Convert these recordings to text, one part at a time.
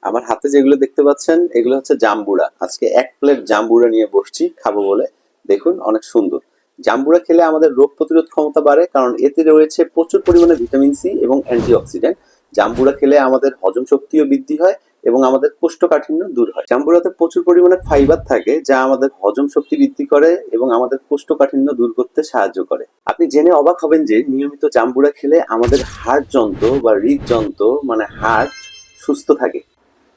আমার হাতে যেগুলো দেখতে পাচ্ছেন এগুলো হচ্ছে জাম্বুরা। আজকে 1 প্লেট জাম্বুরা নিয়ে বসছি খাবো বলে। দেখুন অনেক সুন্দর। জাম্বুরা খেলে আমাদের রোগ প্রতিরোধ ক্ষমতা বাড়ে, কারণ এতে রয়েছে প্রচুর পরিমাণে ভিটামিন সি এবং অ্যান্টিঅক্সিডেন্ট। জাম্বুরা খেলে আমাদের হজম শক্তিও বৃদ্ধি হয় এবং আমাদের কোষ্ঠকাঠিন্য দূর হয়। জাম্বুরাতে প্রচুর পরিমাণে ফাইবার থাকে, যা আমাদের হজম শক্তি বৃদ্ধি করে এবং আমাদের কোষ্ঠকাঠিন্য দূর করতে সাহায্য করে। আপনি জেনে অবাক হবেন যে নিয়মিত জাম্বুরা খেলে আমাদের হার্ট যন্ত্র বা হৃদযন্ত্র মানে হার্ট সুস্থ থাকে।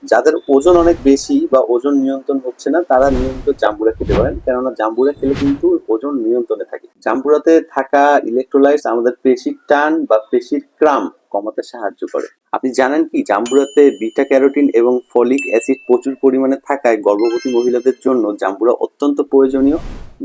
যাদের ওজন অনেক বেশি বা ওজন নিয়ন্ত্রণ হচ্ছে না, তারা নিয়মিত জাম্বুরা খেতে পারেন, কেননা জাম্বুরা খেলে কিন্তু ওজন নিয়ন্ত্রণে থাকে। জাম্বুরাতে থাকা ইলেকট্রোলাইটস আমাদের পেশির টান বা পেশির ক্রাম কমাতে সাহায্য করে। আপনি জানেন কি জাম্বুরাতে বিটা ক্যারোটিন এবং ফলিক অ্যাসিড প্রচুর পরিমাণে থাকায় গর্ভবতী মহিলাদের জন্য জাম্বুরা অত্যন্ত প্রয়োজনীয়।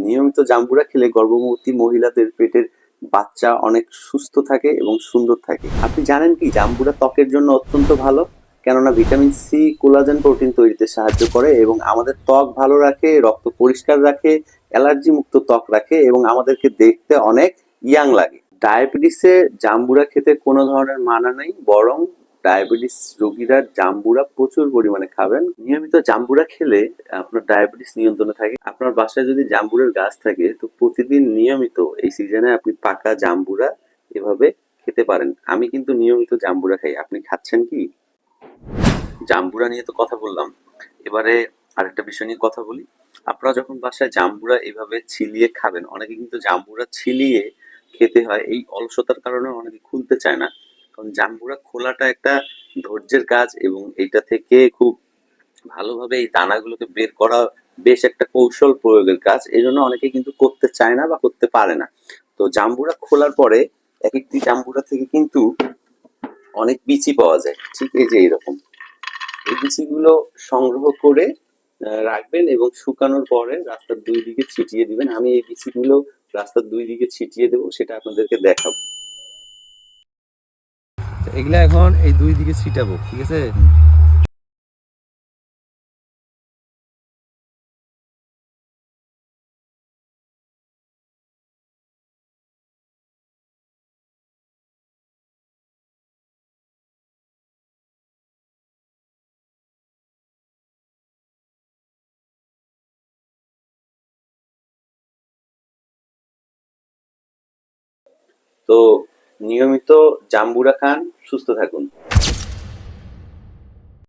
নিয়মিত জাম্বুরা খেলে গর্ভবতী মহিলাদের পেটের বাচ্চা অনেক সুস্থ থাকে এবং সুন্দর থাকে। আপনি জানেন কি জাম্বুরা ত্বকের জন্য অত্যন্ত ভালো, কেননা ভিটামিন সি কোলাজেন প্রোটিন তৈরিতে সাহায্য করে এবং আমাদের ত্বক ভালো রাখে, রক্ত পরিষ্কার রাখে, অ্যালার্জি মুক্ত ত্বক রাখে এবং আমাদেরকে দেখতে অনেক ইয়াং লাগে। ডায়াবেটিসে জাম্বুরা খেতে কোনো ধরনের মানা নেই, বরং ডায়াবেটিস রোগীরা জাম্বুরা প্রচুর পরিমাণে খাবেন। নিয়মিত জাম্বুরা খেলে আপনার ডায়াবেটিস নিয়ন্ত্রণে থাকে। আপনার বাসায় যদি জাম্বুরার গাছ থাকে তো প্রতিদিন নিয়মিত এই সিজনে আপনি পাকা জাম্বুরা এভাবে খেতে পারেন। আমি কিন্তু নিয়মিত জাম্বুরা খাই। আপনি খাচ্ছেন কি? জাম্বুরা নিয়ে তো কথা বললাম, এবারে আরেকটা বিষয় নিয়ে কথা বলি। আপনারা যখন বাসায় জাম্বুরা এভাবে ছিলিয়ে খাবেন, অনেকে কিন্তু জাম্বুরা ছিলিয়ে খেতে হয়, এই অলসতার কারণে অনেকে খুলতে চায় না। কারণ জাম্বুরা খোলাটা একটা ধৈর্যের কাজ এবং এইটা থেকে খুব ভালোভাবে এই দানাগুলোকে বের করা বেশ একটা কৌশল প্রয়োগের কাজ। এই জন্য অনেকে কিন্তু করতে চায় না বা করতে পারে না। তো জাম্বুরা খোলার পরে এক একটি জাম্বুরা থেকে কিন্তু অনেক বিচি পাওয়া যায়, ঠিক এই যে এরকম। এই বিচিগুলো সংগ্রহ করে রাখবেন এবং শুকানোর পরে রাস্তার 2 দিকে ছিটিয়ে দিবেন। আমি এই বিচিগুলো রাস্তার 2 দিকে ছিটিয়ে দেবো, সেটা আপনাদেরকে দেখাবো। এগুলা এখন এই 2 দিকে ছিটাবো, ঠিক আছে? তো নিয়মিত জাম্বুরা খান, সুস্থ থাকুন।